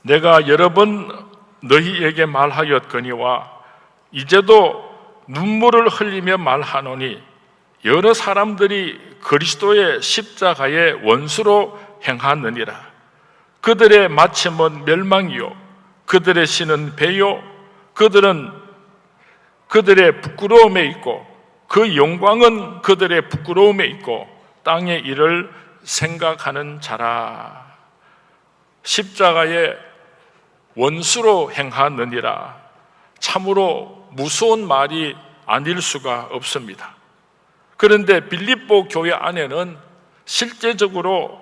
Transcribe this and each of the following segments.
내가 여러 번 너희에게 말하였거니와 이제도 눈물을 흘리며 말하노니 여러 사람들이 그리스도의 십자가의 원수로 행하느니라. 그들의 마침은 멸망이요 그들의 신은 배요 그들은 그들의 부끄러움에 있고 그 영광은 그들의 부끄러움에 있고 땅의 일을 생각하는 자라. 십자가의 원수로 행하느니라. 참으로 무서운 말이 아닐 수가 없습니다. 그런데 빌립보 교회 안에는 실제적으로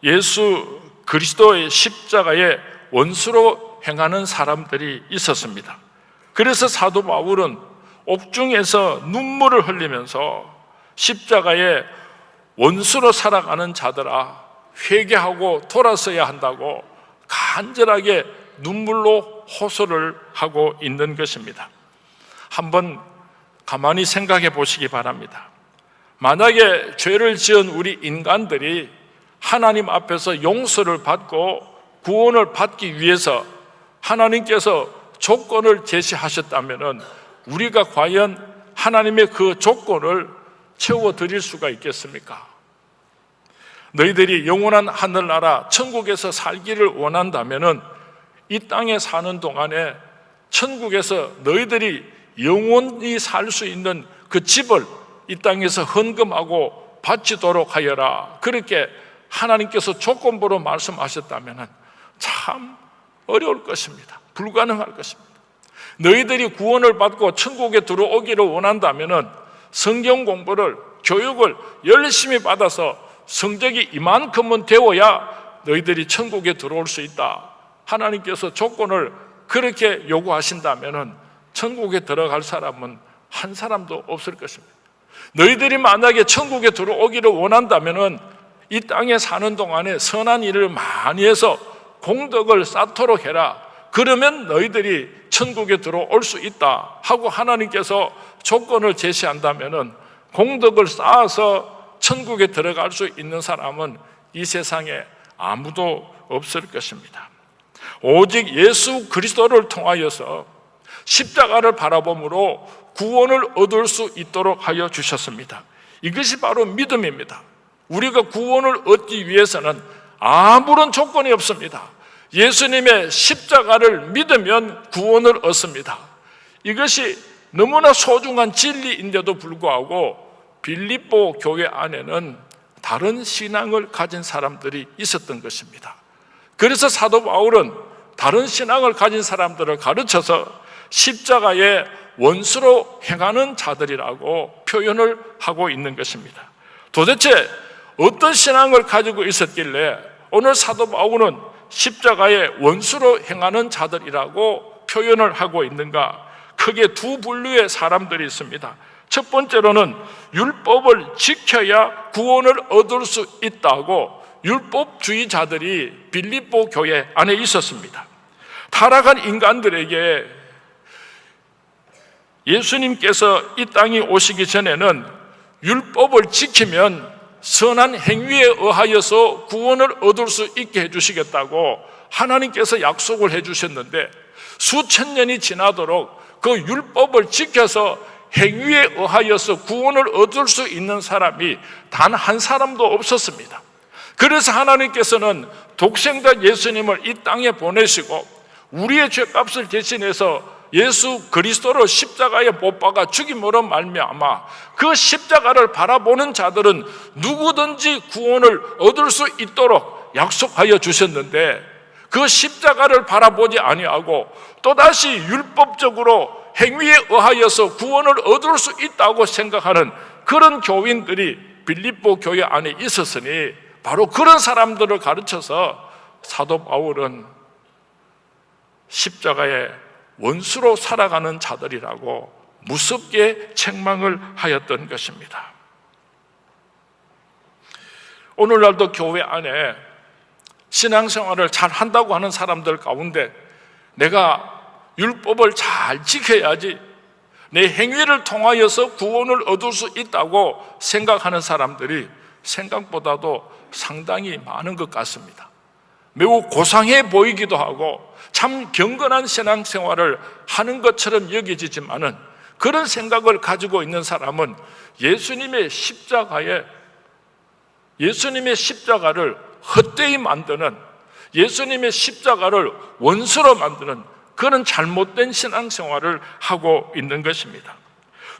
예수 그리스도의 십자가의 원수로 행하는 사람들이 있었습니다. 그래서 사도 바울은 옥중에서 눈물을 흘리면서 십자가의 원수로 살아가는 자들아 회개하고 돌아서야 한다고 간절하게 눈물로 호소를 하고 있는 것입니다. 한번 가만히 생각해 보시기 바랍니다. 만약에 죄를 지은 우리 인간들이 하나님 앞에서 용서를 받고 구원을 받기 위해서 하나님께서 조건을 제시하셨다면 우리가 과연 하나님의 그 조건을 채워드릴 수가 있겠습니까? 너희들이 영원한 하늘나라 천국에서 살기를 원한다면 이 땅에 사는 동안에 천국에서 너희들이 영원히 살 수 있는 그 집을 이 땅에서 헌금하고 바치도록 하여라. 그렇게 하나님께서 조건부로 말씀하셨다면 참 어려울 것입니다. 불가능할 것입니다. 너희들이 구원을 받고 천국에 들어오기를 원한다면 성경 공부를, 교육을 열심히 받아서 성적이 이만큼은 되어야 너희들이 천국에 들어올 수 있다. 하나님께서 조건을 그렇게 요구하신다면 천국에 들어갈 사람은 한 사람도 없을 것입니다. 너희들이 만약에 천국에 들어오기를 원한다면 이 땅에 사는 동안에 선한 일을 많이 해서 공덕을 쌓도록 해라. 그러면 너희들이 천국에 들어올 수 있다 하고 하나님께서 조건을 제시한다면 공덕을 쌓아서 천국에 들어갈 수 있는 사람은 이 세상에 아무도 없을 것입니다. 오직 예수 그리스도를 통하여서 십자가를 바라봄으로 구원을 얻을 수 있도록 하여 주셨습니다. 이것이 바로 믿음입니다. 우리가 구원을 얻기 위해서는 아무런 조건이 없습니다. 예수님의 십자가를 믿으면 구원을 얻습니다. 이것이 너무나 소중한 진리인데도 불구하고 빌립보 교회 안에는 다른 신앙을 가진 사람들이 있었던 것입니다. 그래서 사도 바울은 다른 신앙을 가진 사람들을 가르쳐서 십자가의 원수로 행하는 자들이라고 표현을 하고 있는 것입니다. 도대체 어떤 신앙을 가지고 있었길래 오늘 사도 바울은 십자가의 원수로 행하는 자들이라고 표현을 하고 있는가? 크게 두 분류의 사람들이 있습니다. 첫 번째로는 율법을 지켜야 구원을 얻을 수 있다고 율법주의자들이 빌립보 교회 안에 있었습니다. 타락한 인간들에게 예수님께서 이 땅에 오시기 전에는 율법을 지키면 선한 행위에 의하여서 구원을 얻을 수 있게 해주시겠다고 하나님께서 약속을 해주셨는데 수천 년이 지나도록 그 율법을 지켜서 행위에 의하여서 구원을 얻을 수 있는 사람이 단 한 사람도 없었습니다. 그래서 하나님께서는 독생자 예수님을 이 땅에 보내시고 우리의 죄값을 대신해서 예수 그리스도를 십자가에 못 박아 죽임으로 말미암아 그 십자가를 바라보는 자들은 누구든지 구원을 얻을 수 있도록 약속하여 주셨는데 그 십자가를 바라보지 아니하고 또다시 율법적으로 행위에 의하여서 구원을 얻을 수 있다고 생각하는 그런 교인들이 빌립보 교회 안에 있었으니 바로 그런 사람들을 가르쳐서 사도 바울은 십자가의 원수로 살아가는 자들이라고 무섭게 책망을 하였던 것입니다. 오늘날도 교회 안에 신앙생활을 잘 한다고 하는 사람들 가운데 내가 율법을 잘 지켜야지 내 행위를 통하여서 구원을 얻을 수 있다고 생각하는 사람들이 생각보다도 상당히 많은 것 같습니다. 매우 고상해 보이기도 하고 참 경건한 신앙생활을 하는 것처럼 여겨지지만은, 그런 생각을 가지고 있는 사람은 예수님의 십자가를 헛되이 만드는, 예수님의 십자가를 원수로 만드는 그런 잘못된 신앙생활을 하고 있는 것입니다.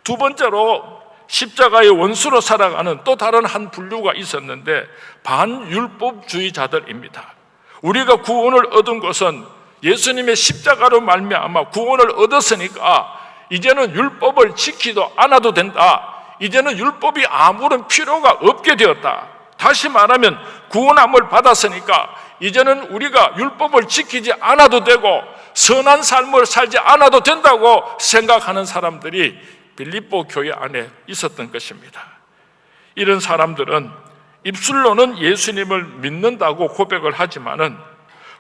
두 번째로 십자가의 원수로 살아가는 또 다른 한 분류가 있었는데, 반율법주의자들입니다. 우리가 구원을 얻은 것은 예수님의 십자가로 말미암아 구원을 얻었으니까 이제는 율법을 지키도 않아도 된다, 이제는 율법이 아무런 필요가 없게 되었다, 다시 말하면 구원함을 받았으니까 이제는 우리가 율법을 지키지 않아도 되고 선한 삶을 살지 않아도 된다고 생각하는 사람들이 빌립보 교회 안에 있었던 것입니다. 이런 사람들은 입술로는 예수님을 믿는다고 고백을 하지만은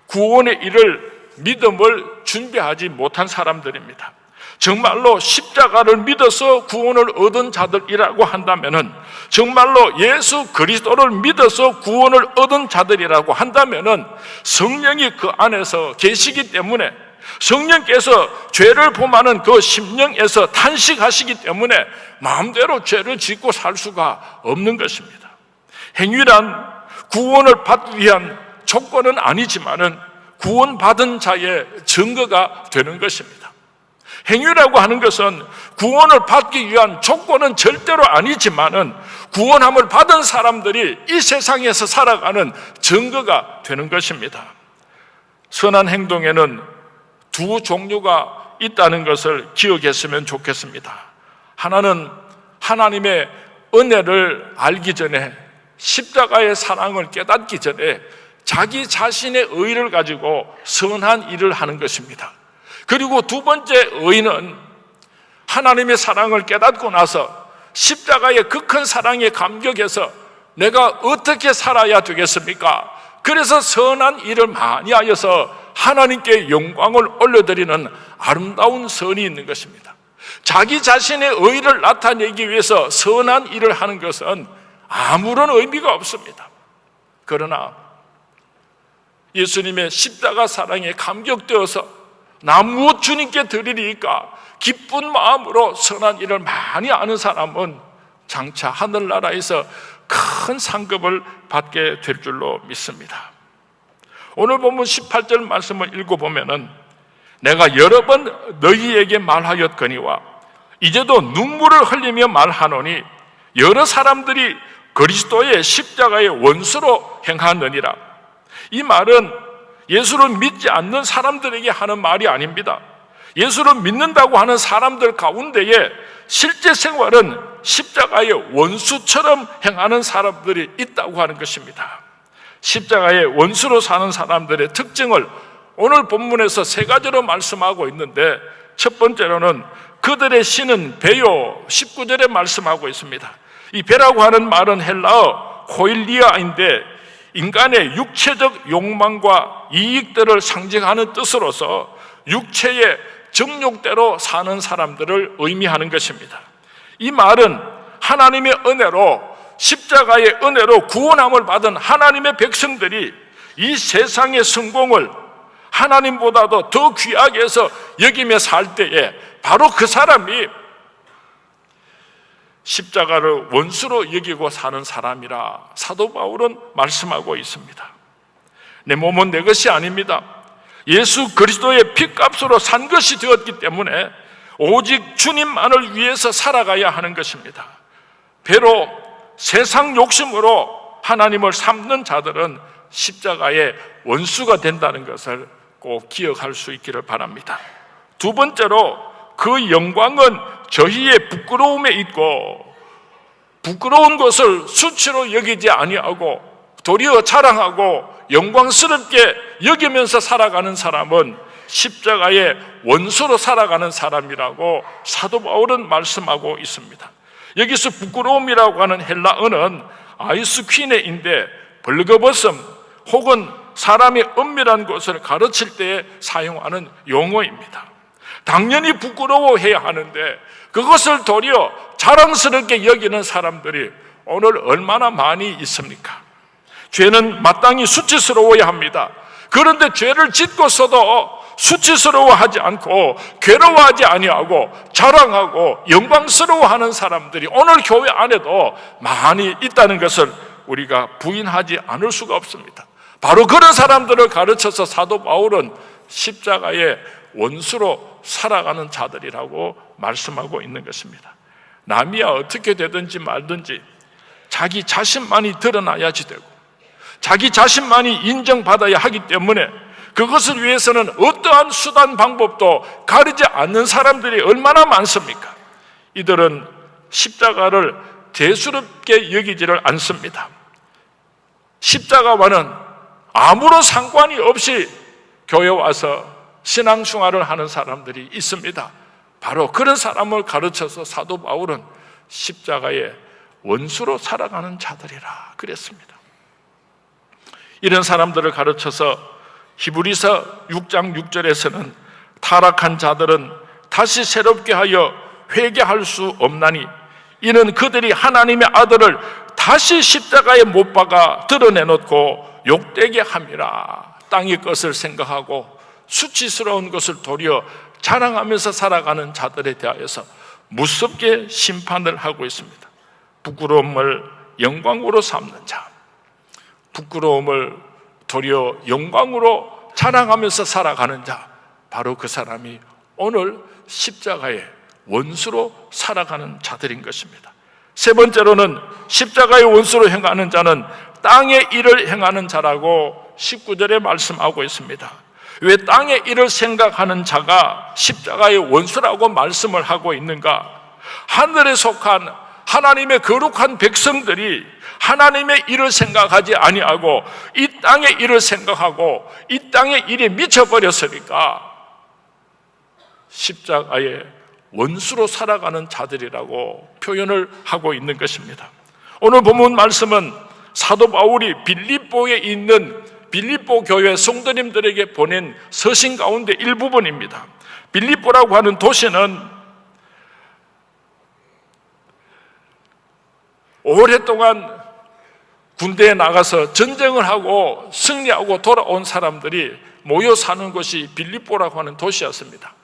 구원에 이를 믿음을 준비하지 못한 사람들입니다. 정말로 십자가를 믿어서 구원을 얻은 자들이라고 한다면은, 정말로 예수 그리스도를 믿어서 구원을 얻은 자들이라고 한다면은 성령이 그 안에서 계시기 때문에, 성령께서 죄를 범하는 그 심령에서 탄식하시기 때문에 마음대로 죄를 짓고 살 수가 없는 것입니다. 행위란 구원을 받기 위한 조건은 아니지만은 구원받은 자의 증거가 되는 것입니다. 행위라고 하는 것은 구원을 받기 위한 조건은 절대로 아니지만은 구원함을 받은 사람들이 이 세상에서 살아가는 증거가 되는 것입니다. 선한 행동에는 두 종류가 있다는 것을 기억했으면 좋겠습니다. 하나는 하나님의 은혜를 알기 전에, 십자가의 사랑을 깨닫기 전에 자기 자신의 의를 가지고 선한 일을 하는 것입니다. 그리고 두 번째 의는 하나님의 사랑을 깨닫고 나서 십자가의 그 큰 사랑에 감격해서 내가 어떻게 살아야 되겠습니까? 그래서 선한 일을 많이 하여서 하나님께 영광을 올려드리는 아름다운 선이 있는 것입니다. 자기 자신의 의를 나타내기 위해서 선한 일을 하는 것은 아무런 의미가 없습니다. 그러나 예수님의 십자가 사랑에 감격되어서 나 무엇 주님께 드리리까 기쁜 마음으로 선한 일을 많이 하는 사람은 장차 하늘나라에서 큰 상급을 받게 될 줄로 믿습니다. 오늘 본문 18절 말씀을 읽어보면은, 내가 여러 번 너희에게 말하였거니와 이제도 눈물을 흘리며 말하노니 여러 사람들이 그리스도의 십자가의 원수로 행하느니라. 이 말은 예수를 믿지 않는 사람들에게 하는 말이 아닙니다. 예수를 믿는다고 하는 사람들 가운데에 실제 생활은 십자가의 원수처럼 행하는 사람들이 있다고 하는 것입니다. 십자가의 원수로 사는 사람들의 특징을 오늘 본문에서 세 가지로 말씀하고 있는데, 첫 번째로는 그들의 신은 배요, 19절에 말씀하고 있습니다. 이 배라고 하는 말은 헬라어 코일리아인데 인간의 육체적 욕망과 이익들을 상징하는 뜻으로서 육체의 정욕대로 사는 사람들을 의미하는 것입니다. 이 말은 하나님의 은혜로, 십자가의 은혜로 구원함을 받은 하나님의 백성들이 이 세상의 성공을 하나님보다도 더 귀하게 해서 여기며 살 때에 바로 그 사람이 십자가를 원수로 여기고 사는 사람이라 사도 바울은 말씀하고 있습니다. 내 몸은 내 것이 아닙니다. 예수 그리스도의 피값으로 산 것이 되었기 때문에 오직 주님만을 위해서 살아가야 하는 것입니다. 배로 세상 욕심으로 하나님을 삼는 자들은 십자가의 원수가 된다는 것을 꼭 기억할 수 있기를 바랍니다. 두 번째로 그 영광은 저희의 부끄러움에 있고, 부끄러운 것을 수치로 여기지 아니하고 도리어 자랑하고 영광스럽게 여기면서 살아가는 사람은 십자가의 원수로 살아가는 사람이라고 사도 바울은 말씀하고 있습니다. 여기서 부끄러움이라고 하는 헬라어는 아이스퀴네인데 벌거벗음 혹은 사람이 은밀한 것을 가르칠 때에 사용하는 용어입니다. 당연히 부끄러워해야 하는데 그것을 도리어 자랑스럽게 여기는 사람들이 오늘 얼마나 많이 있습니까? 죄는 마땅히 수치스러워야 합니다. 그런데 죄를 짓고서도 수치스러워하지 않고 괴로워하지 아니하고 자랑하고 영광스러워하는 사람들이 오늘 교회 안에도 많이 있다는 것을 우리가 부인하지 않을 수가 없습니다. 바로 그런 사람들을 가르쳐서 사도 바울은 십자가의 원수로 살아가는 자들이라고 말씀하고 있는 것입니다. 남이야 어떻게 되든지 말든지 자기 자신만이 드러나야지 되고 자기 자신만이 인정받아야 하기 때문에 그것을 위해서는 어떠한 수단 방법도 가리지 않는 사람들이 얼마나 많습니까? 이들은 십자가를 대수롭게 여기지를 않습니다. 십자가와는 아무런 상관이 없이 교회 와서 신앙생활을 하는 사람들이 있습니다. 바로 그런 사람을 가르쳐서 사도 바울은 십자가의 원수로 살아가는 자들이라 그랬습니다. 이런 사람들을 가르쳐서 히브리서 6장 6절에서는 타락한 자들은 다시 새롭게 하여 회개할 수 없나니 이는 그들이 하나님의 아들을 다시 십자가에 못 박아 드러내놓고 욕되게 함이라. 땅의 것을 생각하고 수치스러운 것을 도리어 자랑하면서 살아가는 자들에 대하여서 무섭게 심판을 하고 있습니다. 부끄러움을 영광으로 삼는 자, 부끄러움을 도리어 영광으로 자랑하면서 살아가는 자, 바로 그 사람이 오늘 십자가의 원수로 살아가는 자들인 것입니다. 세 번째로는 십자가의 원수로 행하는 자는 땅의 일을 행하는 자라고 19절에 말씀하고 있습니다. 왜 땅의 일을 생각하는 자가 십자가의 원수라고 말씀을 하고 있는가? 하늘에 속한 하나님의 거룩한 백성들이 하나님의 일을 생각하지 아니하고 이 땅의 일을 생각하고 이 땅의 일에 미쳐버렸으니까 십자가의 원수로 살아가는 자들이라고 표현을 하고 있는 것입니다. 오늘 본문 말씀은 사도 바울이 빌립보에 있는 빌립보 교회 성도님들에게 보낸 서신 가운데 일부분입니다. 빌립보라고 하는 도시는 오랫동안 군대에 나가서 전쟁을 하고 승리하고 돌아온 사람들이 모여 사는 곳이 빌립보라고 하는 도시였습니다.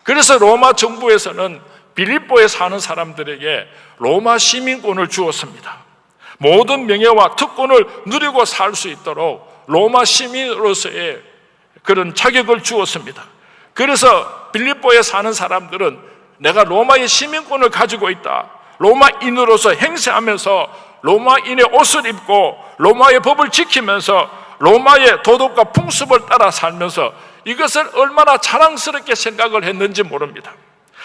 그래서 로마 정부에서는 빌립보에 사는 사람들에게 로마 시민권을 주었습니다. 모든 명예와 특권을 누리고 살 수 있도록 로마 시민으로서의 그런 자격을 주었습니다. 그래서 빌립보에 사는 사람들은 내가 로마의 시민권을 가지고 있다, 로마인으로서 행세하면서 로마인의 옷을 입고 로마의 법을 지키면서 로마의 도덕과 풍습을 따라 살면서 이것을 얼마나 자랑스럽게 생각을 했는지 모릅니다.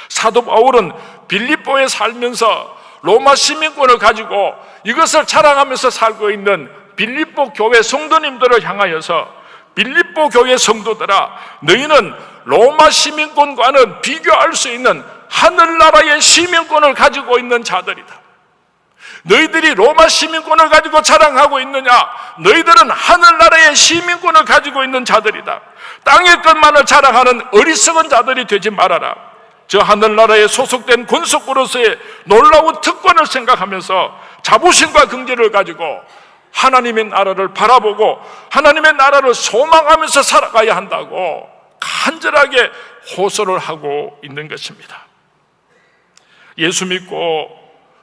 사도 바울은 빌립보에 살면서 로마 시민권을 가지고 이것을 자랑하면서 살고 있는 빌립보 교회 성도님들을 향하여서 빌립보 교회 성도들아, 너희는 로마 시민권과는 비교할 수 있는 하늘나라의 시민권을 가지고 있는 자들이다. 너희들이 로마 시민권을 가지고 자랑하고 있느냐? 너희들은 하늘나라의 시민권을 가지고 있는 자들이다. 땅의 것만을 자랑하는 어리석은 자들이 되지 말아라. 저 하늘나라에 소속된 권속으로서의 놀라운 특권을 생각하면서 자부심과 긍지를 가지고 하나님의 나라를 바라보고 하나님의 나라를 소망하면서 살아가야 한다고 간절하게 호소를 하고 있는 것입니다. 예수 믿고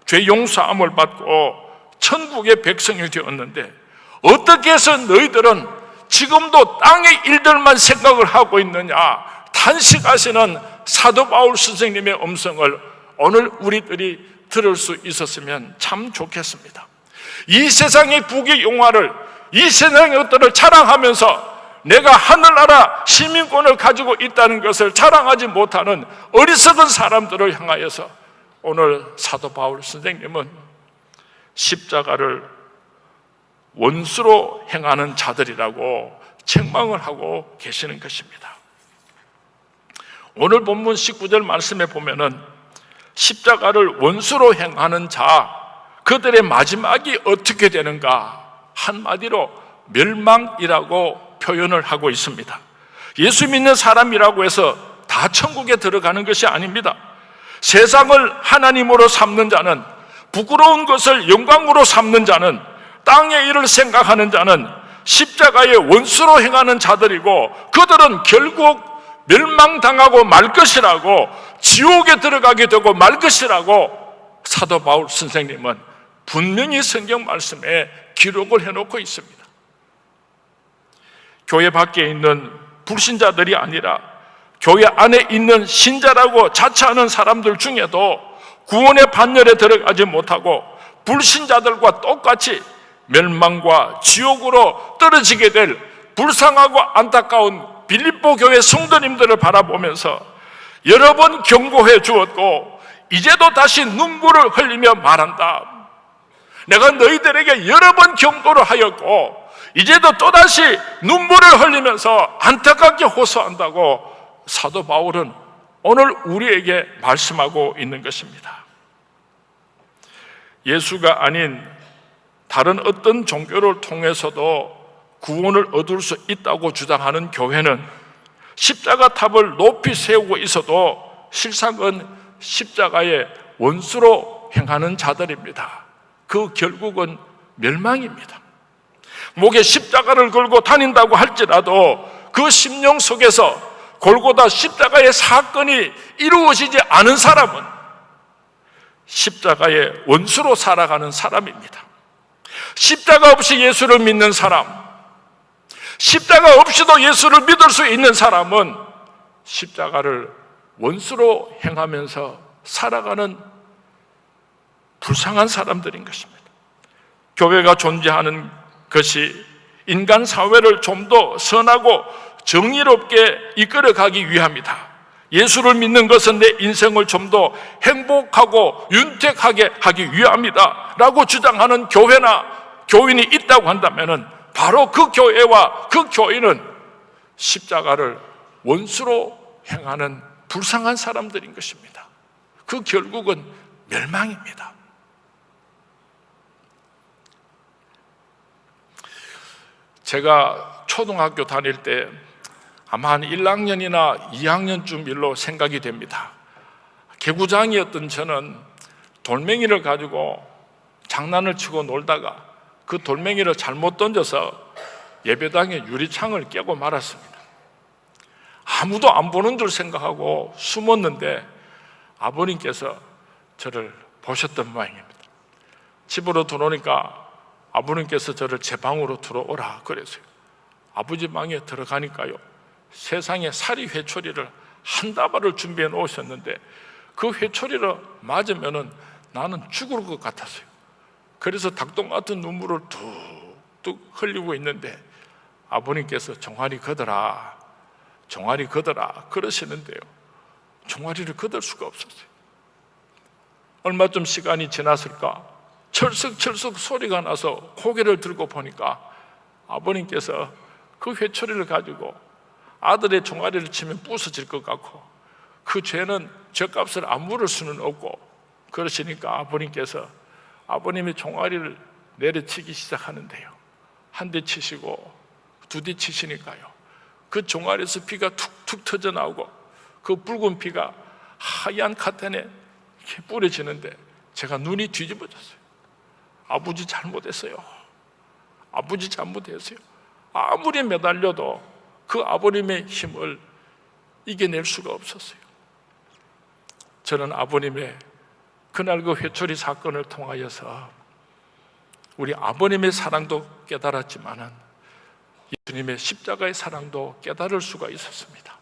죄 용서함을 받고 천국의 백성이 되었는데 어떻게 해서 너희들은 지금도 땅의 일들만 생각을 하고 있느냐 탄식하시는 사도 바울 선생님의 음성을 오늘 우리들이 들을 수 있었으면 참 좋겠습니다. 이 세상의 부귀 영화를, 이 세상의 것들을 자랑하면서 내가 하늘나라 시민권을 가지고 있다는 것을 자랑하지 못하는 어리석은 사람들을 향하여서 오늘 사도 바울 선생님은 십자가를 원수로 행하는 자들이라고 책망을 하고 계시는 것입니다. 오늘 본문 19절 말씀에 보면은 십자가를 원수로 행하는 자, 그들의 마지막이 어떻게 되는가? 한마디로 멸망이라고 표현을 하고 있습니다. 예수 믿는 사람이라고 해서 다 천국에 들어가는 것이 아닙니다. 세상을 하나님으로 삼는 자는, 부끄러운 것을 영광으로 삼는 자는, 땅의 일을 생각하는 자는 십자가의 원수로 행하는 자들이고 그들은 결국 멸망당하고 말 것이라고, 지옥에 들어가게 되고 말 것이라고 사도 바울 선생님은 분명히 성경 말씀에 기록을 해놓고 있습니다. 교회 밖에 있는 불신자들이 아니라 교회 안에 있는 신자라고 자처하는 사람들 중에도 구원의 반열에 들어가지 못하고 불신자들과 똑같이 멸망과 지옥으로 떨어지게 될 불쌍하고 안타까운 빌립보 교회 성도님들을 바라보면서 여러 번 경고해 주었고 이제도 다시 눈물을 흘리며 말한다. 내가 너희들에게 여러 번 경고를 하였고 이제도 또다시 눈물을 흘리면서 안타깝게 호소한다고 사도 바울은 오늘 우리에게 말씀하고 있는 것입니다. 예수가 아닌 다른 어떤 종교를 통해서도 구원을 얻을 수 있다고 주장하는 교회는 십자가 탑을 높이 세우고 있어도 실상은 십자가의 원수로 행하는 자들입니다. 그 결국은 멸망입니다. 목에 십자가를 걸고 다닌다고 할지라도 그 심령 속에서 골고다 십자가의 사건이 이루어지지 않은 사람은 십자가의 원수로 살아가는 사람입니다. 십자가 없이 예수를 믿는 사람, 십자가 없이도 예수를 믿을 수 있는 사람은 십자가를 원수로 행하면서 살아가는 불쌍한 사람들인 것입니다. 교회가 존재하는 것이 인간 사회를 좀 더 선하고 정의롭게 이끌어가기 위함이다. 예수를 믿는 것은 내 인생을 좀 더 행복하고 윤택하게 하기 위함이다 라고 주장하는 교회나 교인이 있다고 한다면 바로 그 교회와 그 교인은 십자가를 원수로 행하는 불쌍한 사람들인 것입니다. 그 결국은 멸망입니다. 제가 초등학교 다닐 때 아마 한 1학년이나 2학년쯤 일로 생각이 됩니다. 개구장이었던 저는 돌멩이를 가지고 장난을 치고 놀다가 그 돌멩이를 잘못 던져서 예배당의 유리창을 깨고 말았습니다. 아무도 안 보는 줄 생각하고 숨었는데 아버님께서 저를 보셨던 모양입니다. 집으로 들어오니까 아버님께서 저를 제 방으로 들어오라 그랬어요. 아버지 방에 들어가니까요, 세상에 사리 회초리를 한 다발을 준비해 놓으셨는데 그 회초리를 맞으면은 나는 죽을 것 같았어요. 그래서 닭똥 같은 눈물을 뚝뚝 흘리고 있는데 아버님께서 종아리 걷어라, 종아리 걷어라 그러시는데요, 종아리를 걷을 수가 없었어요. 얼마쯤 시간이 지났을까? 철썩철썩 소리가 나서 고개를 들고 보니까 아버님께서 그 회초리를 가지고 아들의 종아리를 치면 부서질 것 같고 그 죄는 죗값을 안 물을 수는 없고 그러시니까 아버님께서 아버님의 종아리를 내려치기 시작하는데요, 한 대 치시고 두 대 치시니까요, 그 종아리에서 피가 툭툭 터져 나오고 그 붉은 피가 하얀 카텐에 이렇게 뿌려지는데 제가 눈이 뒤집어졌어요. 아버지 잘못했어요. 아버지 잘못했어요. 아무리 매달려도 그 아버님의 힘을 이겨낼 수가 없었어요. 저는 아버님의 그날 그 회초리 사건을 통하여서 우리 아버님의 사랑도 깨달았지만은 예수님의 십자가의 사랑도 깨달을 수가 있었습니다.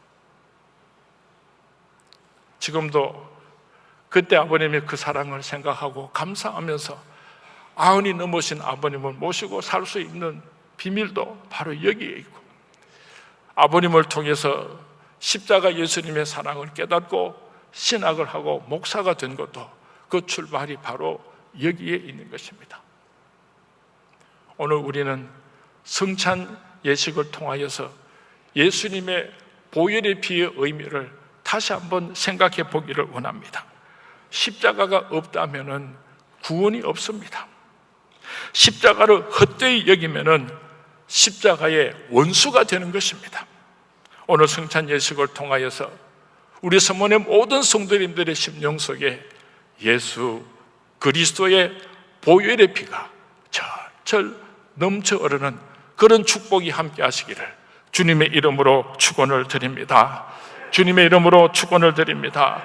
지금도 그때 아버님의 그 사랑을 생각하고 감사하면서 아흔이 넘으신 아버님을 모시고 살 수 있는 비밀도 바로 여기에 있고, 아버님을 통해서 십자가 예수님의 사랑을 깨닫고 신학을 하고 목사가 된 것도 그 출발이 바로 여기에 있는 것입니다. 오늘 우리는 성찬 예식을 통하여서 예수님의 보혈의 피의 의미를 다시 한번 생각해 보기를 원합니다. 십자가가 없다면 구원이 없습니다. 십자가를 헛되이 여기면 십자가의 원수가 되는 것입니다. 오늘 성찬 예식을 통하여서 우리 서문의 모든 성도님들의 심령 속에 예수 그리스도의 보혈의 피가 철철 넘쳐 흐르는 그 그런 축복이 함께 하시기를 주님의 이름으로 축원을 드립니다. 주님의 이름으로 축원을 드립니다.